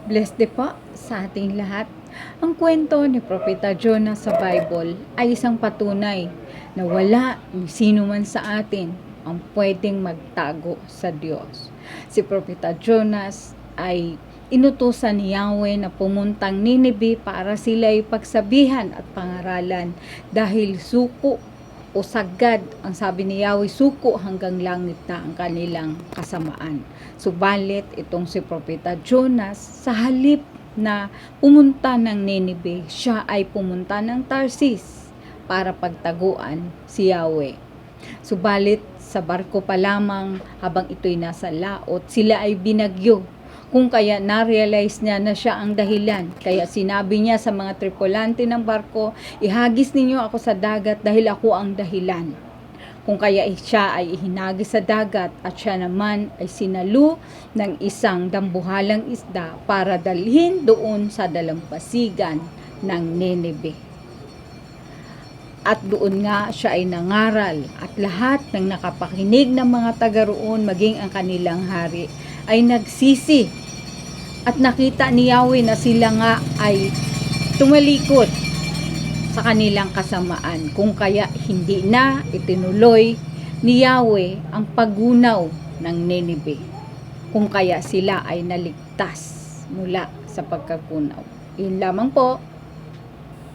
Blessed day po sa ating lahat. Ang kwento ni Propeta Jonah sa Bible ay isang patunay na wala ni sino man sa atin ang pwedeng magtago sa Diyos. Si Propeta Jonas ay inutusan ni Yahweh na pumuntang Nineveh para sila'y pagsabihan at pangaralan dahil suko o sagad, ang sabi ni Yahweh, suko hanggang langit na ang kanilang kasamaan. Subalit, itong si Propeta Jonas, sa halip na pumunta ng Nineveh, siya ay pumunta ng Tarsis para pagtaguan si Yahweh. Subalit, sa barko pa lamang, habang ito'y nasa laot, sila ay binagyo. Kung kaya na-realize niya na siya ang dahilan. Kaya sinabi niya sa mga tripulante ng barko, ihagis ninyo ako sa dagat dahil ako ang dahilan. Kung kaya siya ay ihinagis sa dagat at siya naman ay sinalo ng isang dambuhalang isda para dalhin doon sa dalampasigan ng Nineveh. At doon nga siya ay nangaral at lahat ng nakapakinig ng mga taga roon maging ang kanilang hari ay nagsisi at nakita ni Yahweh na sila nga ay tumalikod sa kanilang kasamaan. Kung kaya hindi na itinuloy ni Yahweh ang paggunaw ng Nineveh. Kung kaya sila ay naligtas mula sa pagkagunaw. Yun lamang po.